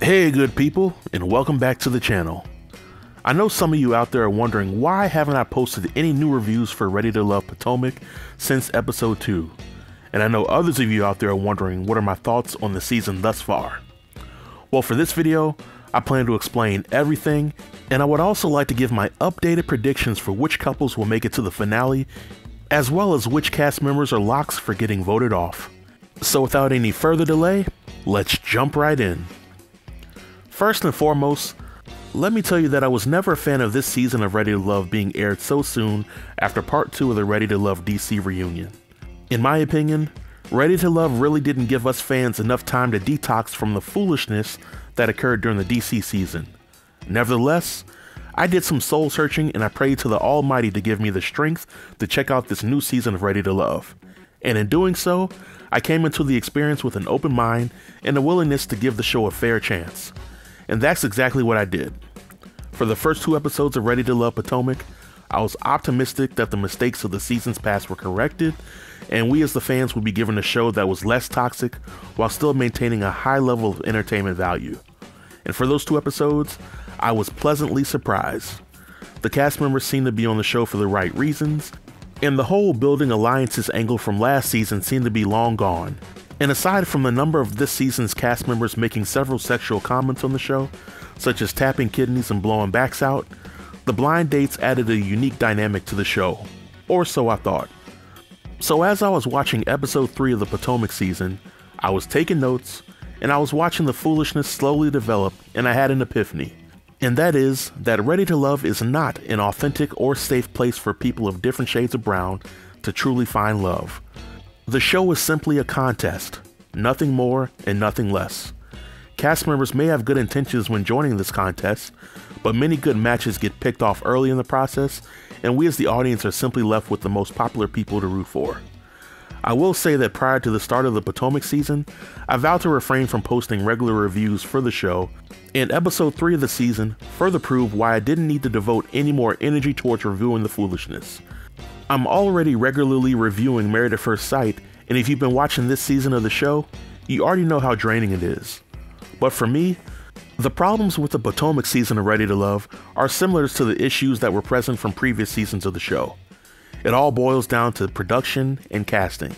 Hey good people, and welcome back to the channel. I know some of you out there are wondering why haven't I posted any new reviews for Ready to Love Potomac since episode 2, and I know others of you out there are wondering what are my thoughts on the season thus far. Well, for this video, I plan to explain everything, and I would also like to give my updated predictions for which couples will make it to the finale, as well as which cast members are locks for getting voted off. So without any further delay, let's jump right in. First and foremost, let me tell you that I was never a fan of this season of Ready to Love being aired so soon after part 2 of the Ready to Love DC reunion. In my opinion, Ready to Love really didn't give us fans enough time to detox from the foolishness that occurred during the DC season. Nevertheless, I did some soul searching and I prayed to the Almighty to give me the strength to check out this new season of Ready to Love. And in doing so, I came into the experience with an open mind and a willingness to give the show a fair chance. And that's exactly what I did. For the first 2 episodes of Ready to Love Potomac, I was optimistic that the mistakes of the seasons past were corrected, and we as the fans would be given a show that was less toxic while still maintaining a high level of entertainment value. And for those 2 episodes, I was pleasantly surprised. The cast members seemed to be on the show for the right reasons, and the whole building alliances angle from last season seemed to be long gone. And aside from the number of this season's cast members making several sexual comments on the show, such as tapping kidneys and blowing backs out, the blind dates added a unique dynamic to the show, or so I thought. So as I was watching episode 3 of the Potomac season, I was taking notes, and I was watching the foolishness slowly develop, and I had an epiphany. And that is that Ready to Love is not an authentic or safe place for people of different shades of brown to truly find love. The show is simply a contest, nothing more and nothing less. Cast members may have good intentions when joining this contest, but many good matches get picked off early in the process, and we as the audience are simply left with the most popular people to root for. I will say that prior to the start of the Potomac season, I vowed to refrain from posting regular reviews for the show, and episode 3 of the season further proved why I didn't need to devote any more energy towards reviewing the foolishness. I'm already regularly reviewing Married at First Sight, and if you've been watching this season of the show, you already know how draining it is. But for me, the problems with the Potomac season of Ready to Love are similar to the issues that were present from previous seasons of the show. It all boils down to production and casting.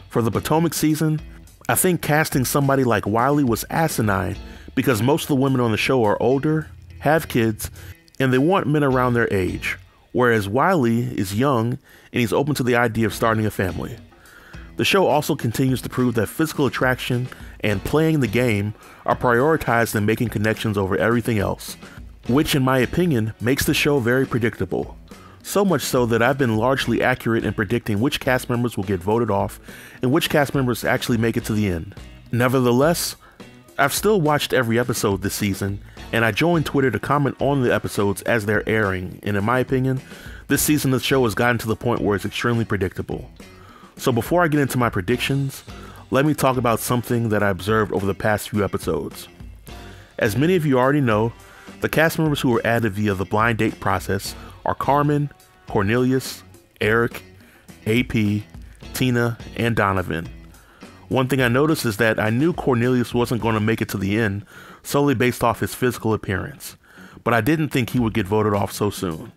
For the Potomac season, I think casting somebody like Wiley was asinine because most of the women on the show are older, have kids, and they want men around their age. Whereas Wiley is young and he's open to the idea of starting a family. The show also continues to prove that physical attraction and playing the game are prioritized in making connections over everything else, which in my opinion makes the show very predictable. So much so that I've been largely accurate in predicting which cast members will get voted off and which cast members actually make it to the end. Nevertheless, I've still watched every episode this season, and I joined Twitter to comment on the episodes as they're airing, and in my opinion, this season of the show has gotten to the point where it's extremely predictable. So before I get into my predictions, let me talk about something that I observed over the past few episodes. As many of you already know, the cast members who were added via the blind date process are Carmen, Cornelius, Eric, AP, Tina, and Donovan. One thing I noticed is that I knew Cornelius wasn't going to make it to the end solely based off his physical appearance, but I didn't think he would get voted off so soon.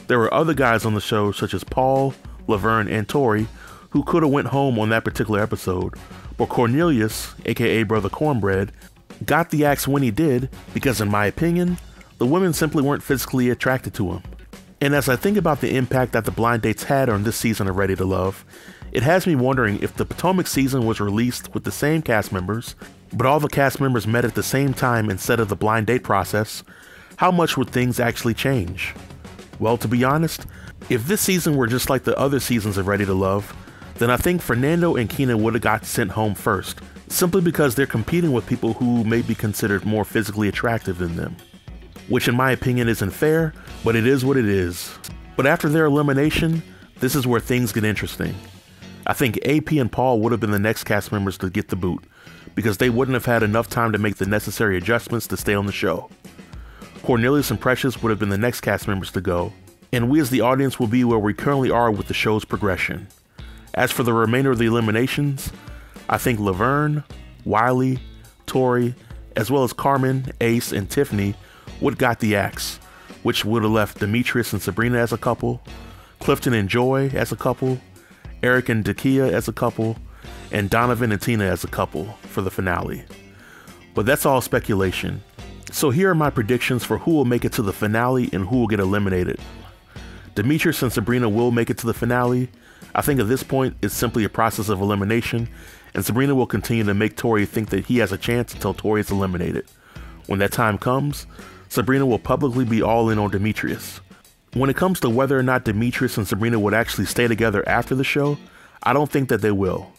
There were other guys on the show such as Paul, Laverne, and Tori who could have went home on that particular episode, but Cornelius, aka Brother Cornbread, got the axe when he did because in my opinion, the women simply weren't physically attracted to him. And as I think about the impact that the blind dates had on this season of Ready to Love, it has me wondering if the Potomac season was released with the same cast members, but all the cast members met at the same time instead of the blind date process, how much would things actually change? Well, to be honest, if this season were just like the other seasons of Ready to Love, then I think Fernando and Keena would have got sent home first, simply because they're competing with people who may be considered more physically attractive than them. Which in my opinion isn't fair, but it is what it is. But after their elimination, this is where things get interesting. I think AP and Paul would have been the next cast members to get the boot, because they wouldn't have had enough time to make the necessary adjustments to stay on the show. Cornelius and Precious would have been the next cast members to go, and we as the audience will be where we currently are with the show's progression. As for the remainder of the eliminations, I think Laverne, Wiley, Tori, as well as Carmen, Ace, and Tiffany would got the axe, which would have left Demetrius and Sabrina as a couple, Clifton and Joy as a couple, Eric and Dakia as a couple, and Donovan and Tina as a couple for the finale. But that's all speculation. So here are my predictions for who will make it to the finale and who will get eliminated. Demetrius and Sabrina will make it to the finale. I think at this point it's simply a process of elimination, and Sabrina will continue to make Tori think that he has a chance until Tori is eliminated. When that time comes, Sabrina will publicly be all in on Demetrius. When it comes to whether or not Demetrius and Sabrina would actually stay together after the show, I don't think that they will.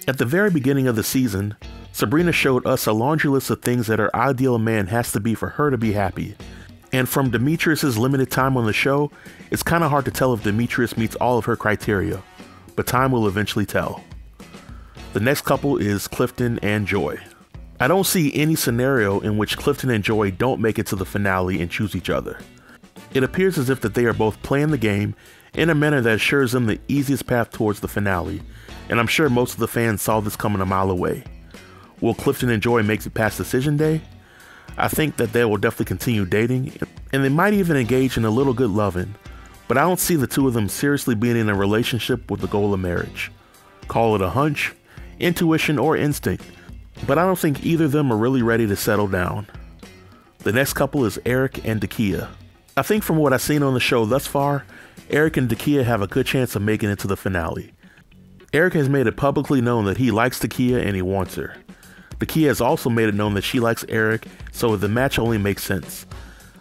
At the very beginning of the season, Sabrina showed us a laundry list of things that her ideal man has to be for her to be happy. And from Demetrius' limited time on the show, it's kind of hard to tell if Demetrius meets all of her criteria, but time will eventually tell. The next couple is Clifton and Joy. I don't see any scenario in which Clifton and Joy don't make it to the finale and choose each other. It appears as if that they are both playing the game in a manner that assures them the easiest path towards the finale, and I'm sure most of the fans saw this coming a mile away. Will Clifton and Joy make it past decision day? I think that they will definitely continue dating, and they might even engage in a little good loving, but I don't see the two of them seriously being in a relationship with the goal of marriage. Call it a hunch, intuition, or instinct, but I don't think either of them are really ready to settle down. The next couple is Eric and Dakia. I think from what I've seen on the show thus far, Eric and Dakia have a good chance of making it to the finale. Eric has made it publicly known that he likes Dakia and he wants her. Dakia has also made it known that she likes Eric, so the match only makes sense.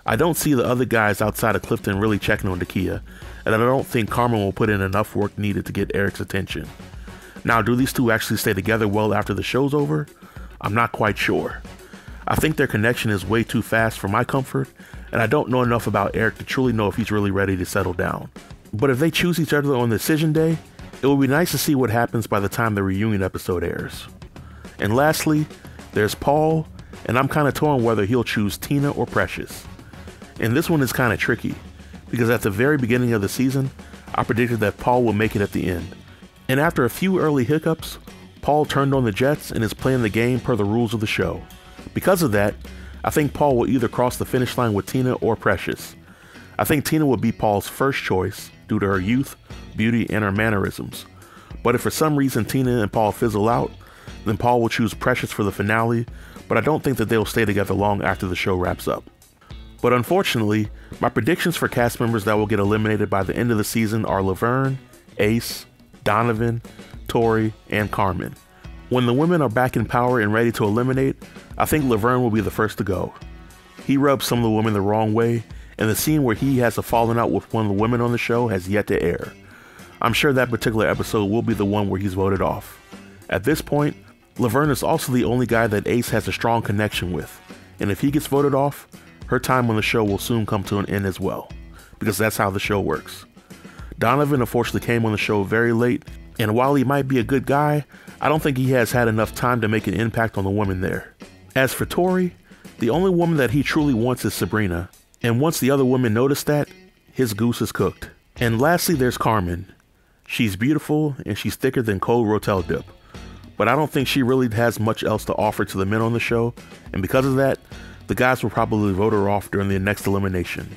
I don't see the other guys outside of Clifton really checking on Dakia, and I don't think Carmen will put in enough work needed to get Eric's attention. Now, do these two actually stay together well after the show's over? I'm not quite sure. I think their connection is way too fast for my comfort, and I don't know enough about Eric to truly know if he's really ready to settle down. But if they choose each other on decision day, it will be nice to see what happens by the time the reunion episode airs. And lastly, there's Paul, and I'm kind of torn whether he'll choose Tina or Precious. And this one is kind of tricky, because at the very beginning of the season, I predicted that Paul will make it at the end. And after a few early hiccups, Paul turned on the Jets and is playing the game per the rules of the show. Because of that, I think Paul will either cross the finish line with Tina or Precious. I think Tina will be Paul's first choice due to her youth, beauty, and her mannerisms. But if for some reason Tina and Paul fizzle out, then Paul will choose Precious for the finale, but I don't think that they'll stay together long after the show wraps up. But unfortunately, my predictions for cast members that will get eliminated by the end of the season are Laverne, Ace, Donovan, Tori, and Carmen. When the women are back in power and ready to eliminate, I think Laverne will be the first to go. He rubs some of the women the wrong way, and the scene where he has a falling out with one of the women on the show has yet to air. I'm sure that particular episode will be the one where he's voted off. At this point, Laverne is also the only guy that Ace has a strong connection with, and if he gets voted off, her time on the show will soon come to an end as well, because that's how the show works. Donovan unfortunately came on the show very late, and while he might be a good guy, I don't think he has had enough time to make an impact on the women there. As for Tori, the only woman that he truly wants is Sabrina, and once the other women notice that, his goose is cooked. And lastly, there's Carmen. She's beautiful and she's thicker than cold Rotel dip, but I don't think she really has much else to offer to the men on the show, and because of that, the guys will probably vote her off during the next elimination.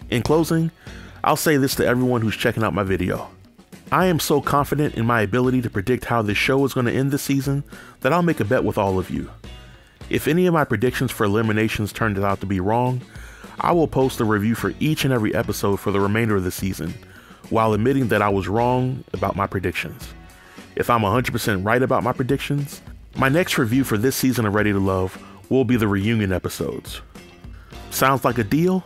In closing, I'll say this to everyone who's checking out my video. I am so confident in my ability to predict how this show is going to end this season that I'll make a bet with all of you. If any of my predictions for eliminations turned out to be wrong, I will post a review for each and every episode for the remainder of the season, while admitting that I was wrong about my predictions. If I'm 100% right about my predictions, my next review for this season of Ready to Love will be the reunion episodes. Sounds like a deal?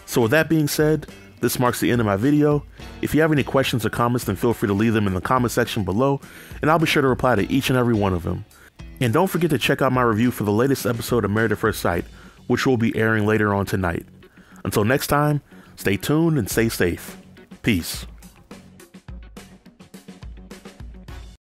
So with that being said, this marks the end of my video. If you have any questions or comments, then feel free to leave them in the comment section below, and I'll be sure to reply to each and every one of them. And don't forget to check out my review for the latest episode of Married at First Sight, which will be airing later on tonight. Until next time, stay tuned and stay safe. Peace.